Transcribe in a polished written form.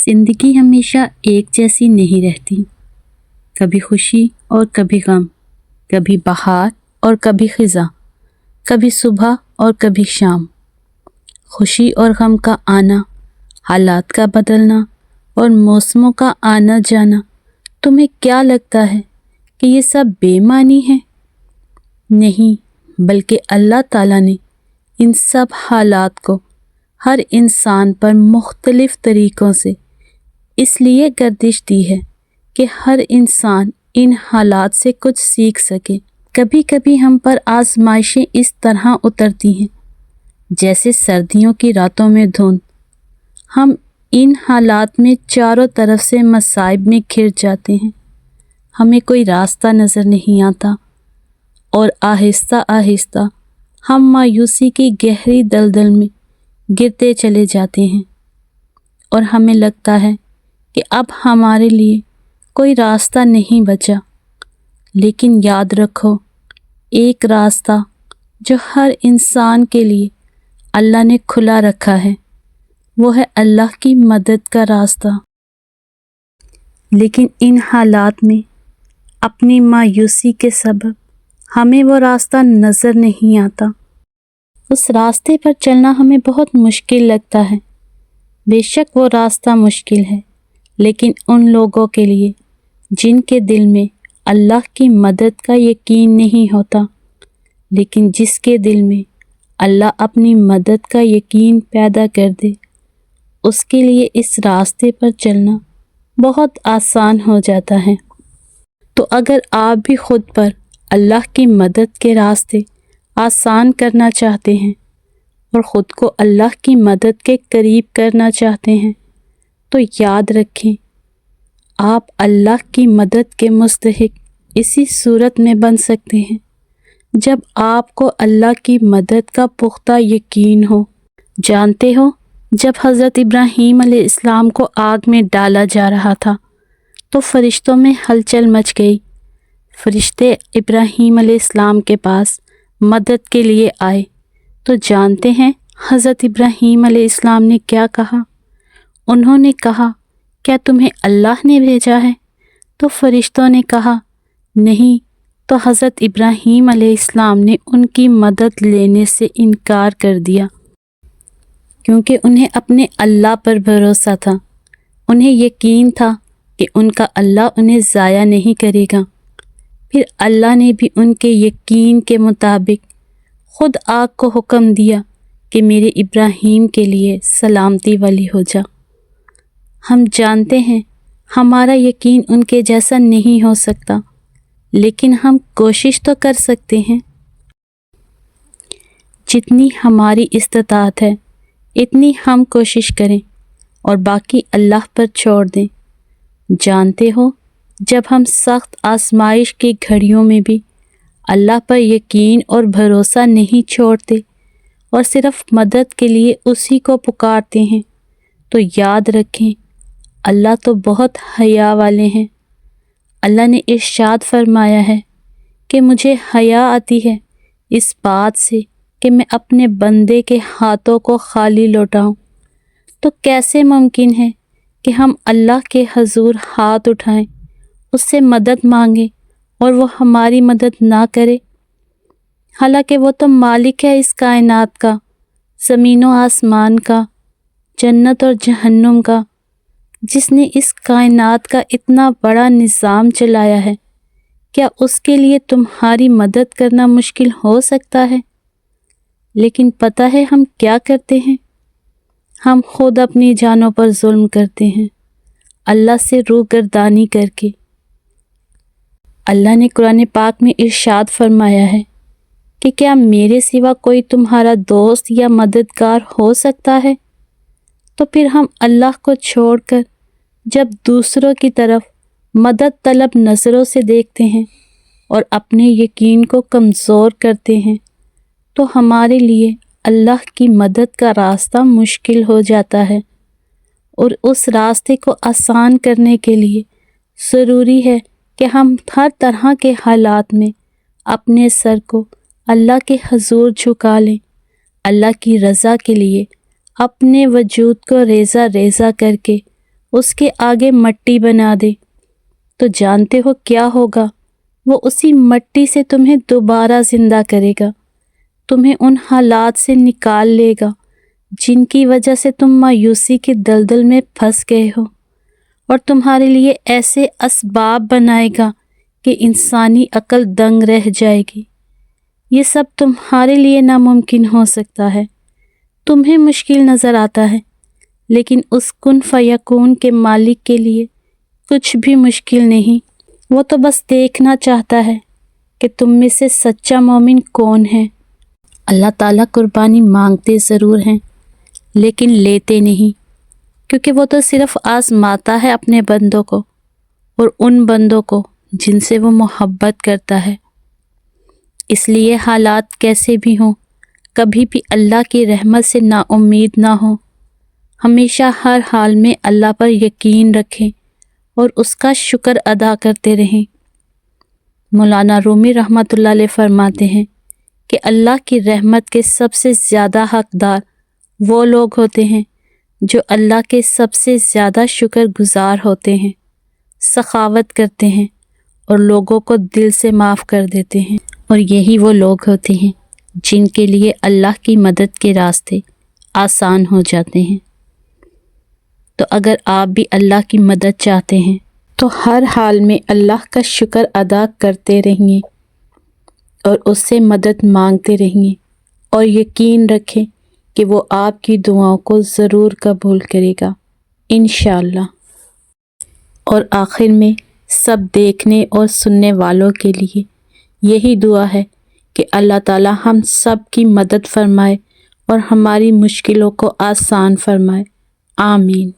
زندگی ہمیشہ ایک جیسی نہیں رہتی، کبھی خوشی اور کبھی غم، کبھی بہار اور کبھی خزاں، کبھی صبح اور کبھی شام۔ خوشی اور غم کا آنا، حالات کا بدلنا اور موسموں کا آنا جانا، تمہیں کیا لگتا ہے کہ یہ سب بے معنی ہے؟ نہیں، بلکہ اللہ تعالیٰ نے ان سب حالات کو ہر انسان پر مختلف طریقوں سے اس لیے گردش دی ہے کہ ہر انسان ان حالات سے کچھ سیکھ سکے۔ کبھی کبھی ہم پر آزمائشیں اس طرح اترتی ہیں جیسے سردیوں کی راتوں میں دھند۔ ہم ان حالات میں چاروں طرف سے مصائب میں گھر جاتے ہیں، ہمیں کوئی راستہ نظر نہیں آتا اور آہستہ آہستہ ہم مایوسی کی گہری دلدل میں گرتے چلے جاتے ہیں اور ہمیں لگتا ہے کہ اب ہمارے لیے کوئی راستہ نہیں بچا۔ لیکن یاد رکھو، ایک راستہ جو ہر انسان کے لیے اللہ نے کھلا رکھا ہے، وہ ہے اللہ کی مدد کا راستہ۔ لیکن ان حالات میں اپنی مایوسی کے سبب ہمیں وہ راستہ نظر نہیں آتا۔ اس راستے پر چلنا ہمیں بہت مشکل لگتا ہے۔ بے شک وہ راستہ مشکل ہے، لیکن ان لوگوں کے لیے جن کے دل میں اللہ کی مدد کا یقین نہیں ہوتا، لیکن جس کے دل میں اللہ اپنی مدد کا یقین پیدا کر دے، اس کے لیے اس راستے پر چلنا بہت آسان ہو جاتا ہے۔ تو اگر آپ بھی خود پر اللہ کی مدد کے راستے آسان کرنا چاہتے ہیں اور خود کو اللہ کی مدد کے قریب کرنا چاہتے ہیں، تو یاد رکھیں، آپ اللہ کی مدد کے مستحق اسی صورت میں بن سکتے ہیں جب آپ کو اللہ کی مدد کا پختہ یقین ہو۔ جانتے ہو، جب حضرت ابراہیم علیہ السلام کو آگ میں ڈالا جا رہا تھا تو فرشتوں میں ہلچل مچ گئی۔ فرشتے ابراہیم علیہ السلام کے پاس مدد کے لیے آئے تو جانتے ہیں حضرت ابراہیم علیہ السلام نے کیا کہا؟ انہوں نے کہا، کیا تمہیں اللہ نے بھیجا ہے؟ تو فرشتوں نے کہا، نہیں۔ تو حضرت ابراہیم علیہ السلام نے ان کی مدد لینے سے انکار کر دیا، کیونکہ انہیں اپنے اللہ پر بھروسہ تھا۔ انہیں یقین تھا کہ ان کا اللہ انہیں ضائع نہیں کرے گا۔ پھر اللہ نے بھی ان کے یقین کے مطابق خود آگ کو حکم دیا کہ میرے ابراہیم کے لیے سلامتی والی ہو جا۔ ہم جانتے ہیں ہمارا یقین ان کے جیسا نہیں ہو سکتا، لیکن ہم کوشش تو کر سکتے ہیں۔ جتنی ہماری استطاعت ہے اتنی ہم کوشش کریں اور باقی اللہ پر چھوڑ دیں۔ جانتے ہو، جب ہم سخت آزمائش کی گھڑیوں میں بھی اللہ پر یقین اور بھروسہ نہیں چھوڑتے اور صرف مدد کے لیے اسی کو پکارتے ہیں، تو یاد رکھیں اللہ تو بہت حیا والے ہیں۔ اللہ نے ارشاد فرمایا ہے کہ مجھے حیا آتی ہے اس بات سے کہ میں اپنے بندے کے ہاتھوں کو خالی لوٹاؤں۔ تو کیسے ممکن ہے کہ ہم اللہ کے حضور ہاتھ اٹھائیں، اس سے مدد مانگیں اور وہ ہماری مدد نہ کرے؟ حالانکہ وہ تو مالک ہے اس کائنات کا، زمین و آسمان کا، جنت اور جہنم کا، جس نے اس کائنات کا اتنا بڑا نظام چلایا ہے۔ کیا اس کے لیے تمہاری مدد کرنا مشکل ہو سکتا ہے؟ لیکن پتہ ہے ہم کیا کرتے ہیں؟ ہم خود اپنی جانوں پر ظلم کرتے ہیں، اللہ سے روگردانی کر کے۔ اللہ نے قرآن پاک میں ارشاد فرمایا ہے کہ کیا میرے سوا کوئی تمہارا دوست یا مددگار ہو سکتا ہے؟ تو پھر ہم اللہ کو چھوڑ کر جب دوسروں کی طرف مدد طلب نظروں سے دیکھتے ہیں اور اپنے یقین کو کمزور کرتے ہیں، تو ہمارے لیے اللہ کی مدد کا راستہ مشکل ہو جاتا ہے۔ اور اس راستے کو آسان کرنے کے لیے ضروری ہے کہ ہم ہر طرح کے حالات میں اپنے سر کو اللہ کے حضور جھکا لیں، اللہ کی رضا کے لیے اپنے وجود کو ریزہ ریزہ کر کے اس کے آگے مٹی بنا دے تو جانتے ہو کیا ہوگا؟ وہ اسی مٹی سے تمہیں دوبارہ زندہ کرے گا، تمہیں ان حالات سے نکال لے گا جن کی وجہ سے تم مایوسی کے دلدل میں پھنس گئے ہو، اور تمہارے لیے ایسے اسباب بنائے گا کہ انسانی عقل دنگ رہ جائے گی۔ یہ سب تمہارے لیے ناممکن ہو سکتا ہے، تمہیں مشکل نظر آتا ہے، لیکن اس کن فیکون کے مالک کے لیے کچھ بھی مشکل نہیں۔ وہ تو بس دیکھنا چاہتا ہے کہ تم میں سے سچا مومن کون ہے۔ اللہ تعالیٰ قربانی مانگتے ضرور ہیں لیکن لیتے نہیں، کیونکہ وہ تو صرف آزماتا ہے اپنے بندوں کو، اور ان بندوں کو جن سے وہ محبت کرتا ہے۔ اس لیے حالات کیسے بھی ہوں، کبھی بھی اللہ کی رحمت سے نا امید نہ ہوں، ہمیشہ ہر حال میں اللہ پر یقین رکھیں اور اس کا شکر ادا کرتے رہیں۔ مولانا رومی رحمۃ اللہ علیہ فرماتے ہیں کہ اللہ کی رحمت کے سب سے زیادہ حقدار وہ لوگ ہوتے ہیں جو اللہ کے سب سے زیادہ شکر گزار ہوتے ہیں، سخاوت کرتے ہیں اور لوگوں کو دل سے معاف کر دیتے ہیں، اور یہی وہ لوگ ہوتے ہیں جن کے لیے اللہ کی مدد کے راستے آسان ہو جاتے ہیں۔ تو اگر آپ بھی اللہ کی مدد چاہتے ہیں تو ہر حال میں اللہ کا شکر ادا کرتے رہیے اور اس سے مدد مانگتے رہیے، اور یقین رکھیں کہ وہ آپ کی دعاؤں کو ضرور قبول کرے گا انشاءاللہ۔ اور آخر میں سب دیکھنے اور سننے والوں کے لیے یہی دعا ہے کہ اللہ تعالی ہم سب کی مدد فرمائے اور ہماری مشکلوں کو آسان فرمائے، آمین۔